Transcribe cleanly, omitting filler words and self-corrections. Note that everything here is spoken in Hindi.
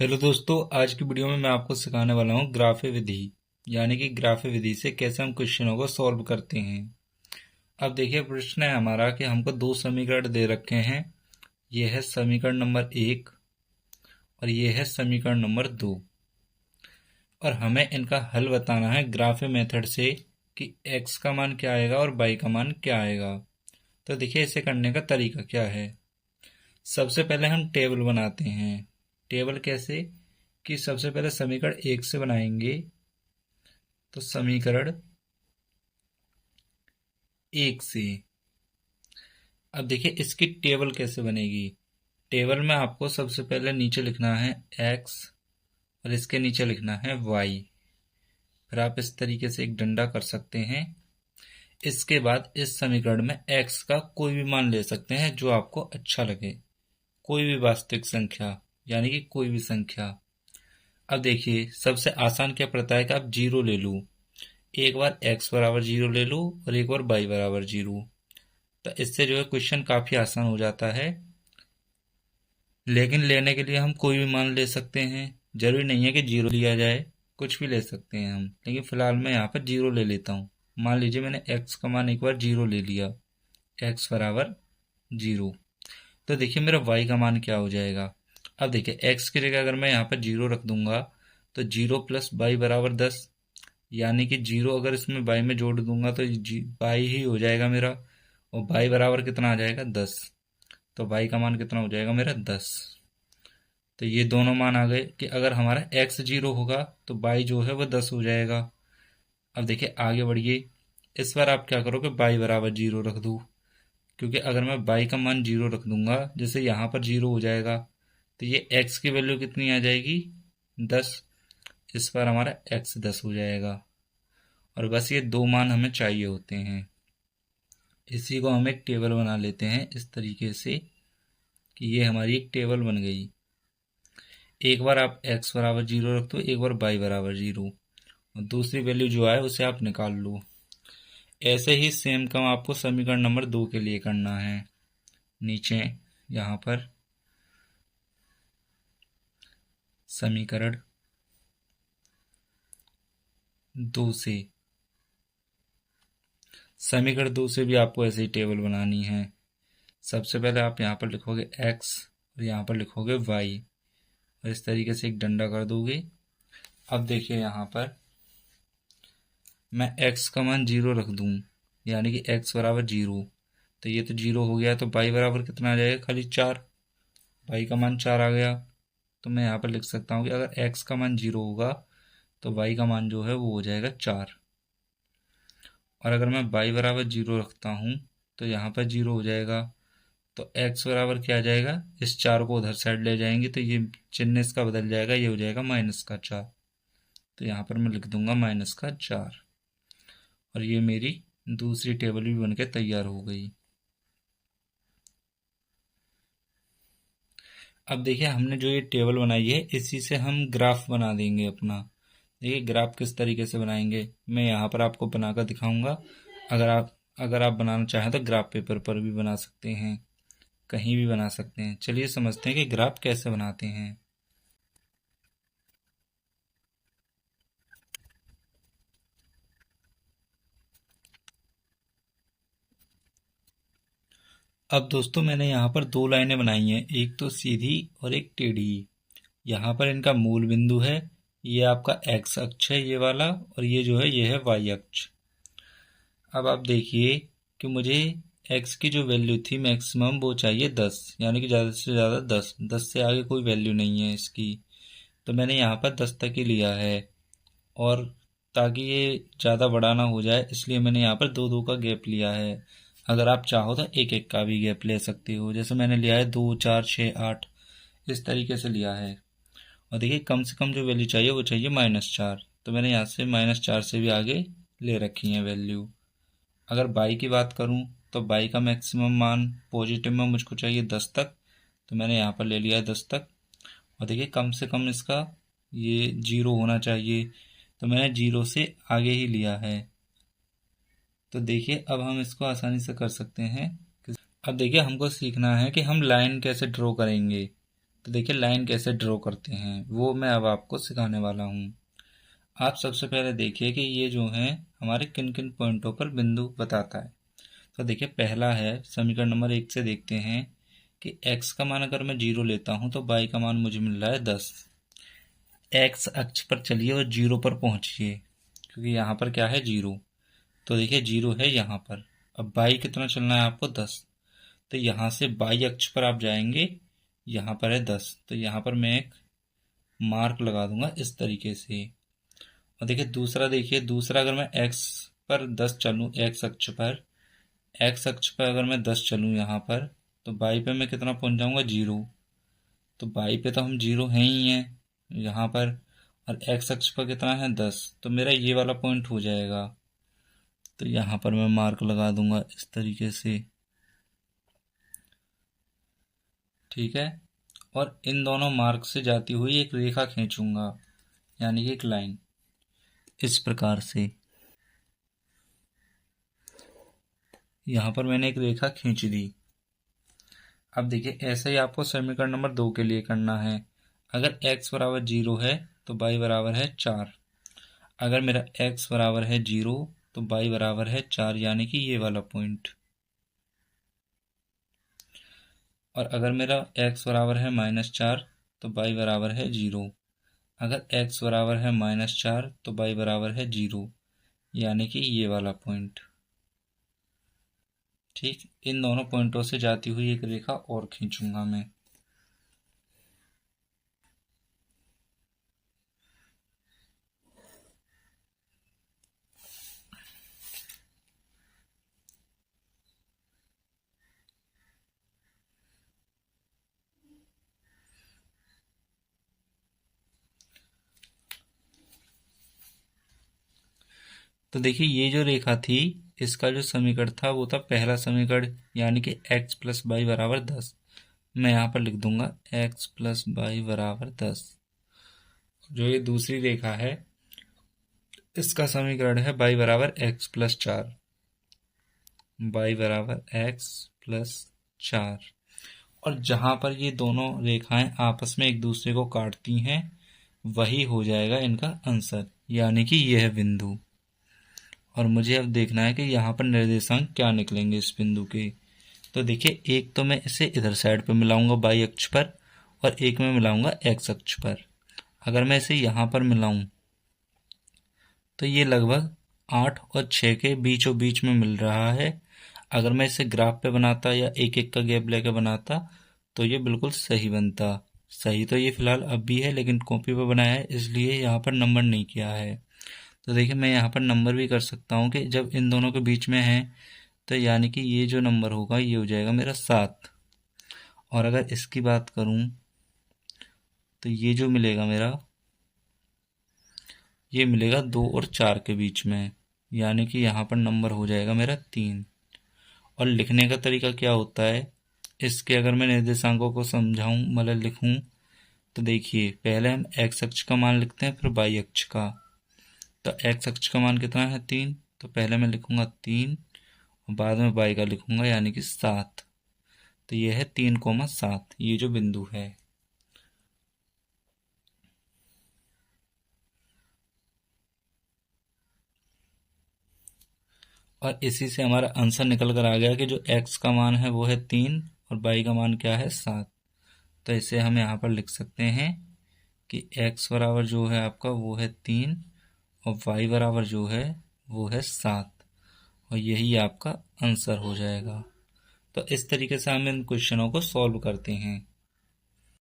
हेलो दोस्तों, आज की वीडियो में मैं आपको सिखाने वाला हूँ ग्राफे विधि। यानी कि ग्राफे विधि से कैसे हम क्वेश्चनों को सॉल्व करते हैं। अब देखिए, प्रश्न है हमारा कि हमको दो समीकरण दे रखे हैं। ये है समीकरण नंबर 1 और ये है समीकरण नंबर 2। और हमें इनका हल बताना है ग्राफे मेथड से कि x का मान क्या आएगा और y का मान क्या आएगा। तो देखिए, इसे करने का तरीका क्या है। सबसे पहले हम टेबल बनाते हैं। टेबल कैसे कि सबसे पहले समीकरण 1 से बनाएंगे। तो समीकरण 1 से अब देखिए इसकी टेबल कैसे बनेगी। टेबल में आपको सबसे पहले नीचे लिखना है x और इसके नीचे लिखना है y। फिर आप इस तरीके से एक डंडा कर सकते हैं। इसके बाद इस समीकरण में x का कोई भी मान ले सकते हैं जो आपको अच्छा लगे। कोई भी वास्तविक संख्या, यानी कि कोई भी संख्या। अब देखिए, सबसे आसान क्या पड़ता है कि आप जीरो ले लूँ। एक बार x बराबर जीरो ले लूँ और एक बार y बराबर जीरो। तो इससे जो है क्वेश्चन काफ़ी आसान हो जाता है। लेकिन लेने के लिए हम कोई भी मान ले सकते हैं। जरूरी नहीं है कि जीरो लिया जाए, कुछ भी ले सकते हैं हम। लेकिन फिलहाल मैं यहाँ पर जीरो ले लेता हूँ। मान लीजिए मैंने x का मान एक बार जीरो ले लिया, x बराबर जीरो। तो देखिए मेरा y का मान क्या हो जाएगा। अब देखिए x की जगह अगर मैं यहाँ पर जीरो रख दूंगा तो जीरो प्लस y बराबर 10। यानी कि जीरो अगर इसमें y में जोड़ दूंगा तो y ही हो जाएगा मेरा। और y बराबर कितना आ जाएगा 10। तो y का मान कितना हो जाएगा मेरा 10। तो ये दोनों मान आ गए कि अगर हमारा x जीरो होगा तो y जो है वो 10 हो जाएगा। अब देखिए आगे बढ़िए। इस बार आप क्या करोगे, y बराबर जीरो रख दो। क्योंकि अगर मैं y का मान जीरो रख दूंगा, जैसे यहाँ पर जीरो हो जाएगा, तो ये x की वैल्यू कितनी आ जाएगी 10। इस बार हमारा x 10 हो जाएगा। और बस ये दो मान हमें चाहिए होते हैं। इसी को हम एक टेबल बना लेते हैं इस तरीके से कि ये हमारी एक टेबल बन गई। एक बार आप x बराबर जीरो रख दो, एक बार y बराबर जीरो, और दूसरी वैल्यू जो आए उसे आप निकाल लो। ऐसे ही सेम काम आपको समीकरण नंबर 2 के लिए करना है। नीचे यहाँ पर समीकरण 2 से समीकरण 2 से भी आपको ऐसे ही टेबल बनानी है। सबसे पहले आप यहाँ पर लिखोगे x और यहाँ पर लिखोगे y और इस तरीके से एक डंडा कर दोगे। अब देखिए यहाँ पर मैं x का मान जीरो रख दूं, यानी कि x बराबर जीरो। तो ये तो जीरो हो गया, तो y बराबर कितना आ जाएगा, खाली 4। y का मान 4 आ गया। तो मैं यहाँ पर लिख सकता हूँ कि अगर x का मान जीरो होगा तो y का मान जो है वो हो जाएगा 4। और अगर मैं y बराबर जीरो रखता हूँ तो यहाँ पर जीरो हो जाएगा। तो x बराबर क्या आ जाएगा, इस 4 को उधर साइड ले जाएंगे तो ये चिन्ह इसका बदल जाएगा, ये हो जाएगा -4। तो यहाँ पर मैं लिख दूंगा -4। और ये मेरी दूसरी टेबल भी बनके तैयार हो गई। अब देखिए हमने जो ये टेबल बनाई है इसी से हम ग्राफ बना देंगे अपना। देखिए ग्राफ किस तरीके से बनाएंगे मैं यहाँ पर आपको बनाकर दिखाऊंगा। अगर आप बनाना चाहें तो ग्राफ पेपर पर भी बना सकते हैं, कहीं भी बना सकते हैं। चलिए समझते हैं कि ग्राफ कैसे बनाते हैं। अब दोस्तों मैंने यहाँ पर दो लाइनें बनाई हैं, एक तो सीधी और एक टेढ़ी। यहाँ पर इनका मूल बिंदु है। ये आपका एक्स अक्ष है ये वाला, और ये जो है ये है वाई अक्ष। अब आप देखिए कि मुझे एक्स की जो वैल्यू थी मैक्सिमम वो चाहिए 10, यानी कि ज़्यादा से ज़्यादा 10। 10 से आगे कोई वैल्यू नहीं है इसकी। तो मैंने यहाँ पर 10 तक ही लिया है। और ताकि ये ज़्यादा बड़ा ना हो जाए इसलिए मैंने यहाँ पर दो दो का गैप लिया है। अगर आप चाहो तो एक एक का भी गैप ले सकते हो, जैसे मैंने लिया है 2 4 6 8, इस तरीके से लिया है। और देखिए कम से कम जो वैल्यू चाहिए वो चाहिए -4। तो मैंने यहाँ से -4 से भी आगे ले रखी है वैल्यू। अगर बाई की बात करूँ तो बाई का मैक्सिमम मान पॉजिटिव में मुझको चाहिए 10 तक। तो मैंने यहाँ पर ले लिया है 10 तक। और देखिए कम से कम इसका ये जीरो होना चाहिए, तो मैंने जीरो से आगे ही लिया है। तो देखिए अब हम इसको आसानी से कर सकते हैं। अब देखिए हमको सीखना है कि हम लाइन कैसे ड्रॉ करेंगे। तो देखिए लाइन कैसे ड्रॉ करते हैं वो मैं अब आपको सिखाने वाला हूँ। आप सबसे पहले देखिए कि ये जो है हमारे किन किन पॉइंटों पर बिंदु बताता है। तो देखिए पहला है समीकरण नंबर 1 से देखते हैं कि x का मान अगर मैं 0 लेता हूँ तो y का मान मुझे मिल रहा है 10। x अक्ष पर चलिए और 0 पर पहुंचिए, क्योंकि यहाँ पर क्या है 0। तो देखिए 0 है यहाँ पर। अब y कितना चलना है आपको 10। तो यहाँ से y अक्ष पर आप जाएंगे, यहाँ पर है 10, तो यहाँ पर मैं एक मार्क लगा दूंगा इस तरीके से। और देखिए दूसरा, देखिए दूसरा अगर मैं x पर 10 चलूँ, x अक्ष पर, x अक्ष पर अगर मैं 10 चलूँ यहाँ पर, तो y पे मैं कितना पहुँच जाऊँगा 0। तो y पे तो हम 0 हैं ही हैं यहाँ पर, और x अक्ष पर कितना है 10, तो मेरा ये वाला पॉइंट हो जाएगा। तो यहाँ पर मैं मार्क लगा दूंगा इस तरीके से, ठीक है। और इन दोनों मार्क से जाती हुई एक रेखा खींचूंगा, यानी कि एक लाइन इस प्रकार से। यहाँ पर मैंने एक रेखा खींच दी। अब देखिए ऐसा ही आपको समीकरण नंबर 2 के लिए करना है। अगर x बराबर 0 है तो y बराबर है 4। अगर मेरा x बराबर है 0 तो y बराबर है 4, यानी कि ये वाला पॉइंट। और अगर मेरा x बराबर है -4 तो y बराबर है 0। अगर x बराबर है -4 तो y बराबर है 0, यानी कि ये वाला पॉइंट। ठीक, इन दोनों पॉइंटों से जाती हुई एक रेखा और खींचूंगा मैं। तो देखिए ये जो रेखा थी, इसका जो समीकरण था वो था पहला समीकरण, यानी कि x प्लस वाई बराबर 10। मैं यहाँ पर लिख दूंगा x प्लस वाई बराबर 10। जो ये दूसरी रेखा है, इसका समीकरण है y बराबर x प्लस 4। y बराबर x प्लस 4। और जहाँ पर ये दोनों रेखाएं आपस में एक दूसरे को काटती हैं, वही हो जाएगा इनका आंसर, यानी कि यह बिंदु। और मुझे अब देखना है कि यहाँ पर निर्देशांक क्या निकलेंगे इस बिंदु के। तो देखिए एक तो मैं इसे इधर साइड पे मिलाऊंगा y अक्ष पर, और एक में मिलाऊंगा x अक्ष पर। अगर मैं इसे यहाँ पर मिलाऊं तो ये लगभग 8 और 6 के बीचों बीच में मिल रहा है। अगर मैं इसे ग्राफ पे बनाता या एक एक का गैप लेकर बनाता तो ये बिल्कुल सही बनता। सही तो ये फिलहाल अब भी है, लेकिन कॉपी पे बनाया है इसलिए यहाँ पर नंबर नहीं किया है। तो देखिए मैं यहाँ पर नंबर भी कर सकता हूँ कि जब इन दोनों के बीच में है, तो यानी कि ये जो नंबर होगा ये हो जाएगा मेरा 7। और अगर इसकी बात करूँ तो ये जो मिलेगा मेरा, ये मिलेगा 2 और 4 के बीच में, यानी कि यहाँ पर नंबर हो जाएगा मेरा 3। और लिखने का तरीका क्या होता है इसके, अगर मैं निर्देशांकों को समझाऊं मतलब लिखूं, तो देखिए पहले हम x अक्ष का मान लिखते हैं, फिर y अक्ष का। तो x अक्ष का मान कितना है 3, तो पहले मैं लिखूंगा 3 और बाद में y का लिखूंगा, यानी कि 7। तो ये है 3,7, ये जो बिंदु है। और इसी से हमारा आंसर निकल कर आ गया कि जो x का मान है वो है 3 और y का मान क्या है 7। तो इसे हम यहाँ पर लिख सकते हैं कि x बराबर जो है आपका वो है 3 और y बराबर जो है वो है 7, और यही आपका आंसर हो जाएगा। तो इस तरीके से हम इन क्वेश्चनों को सॉल्व करते हैं।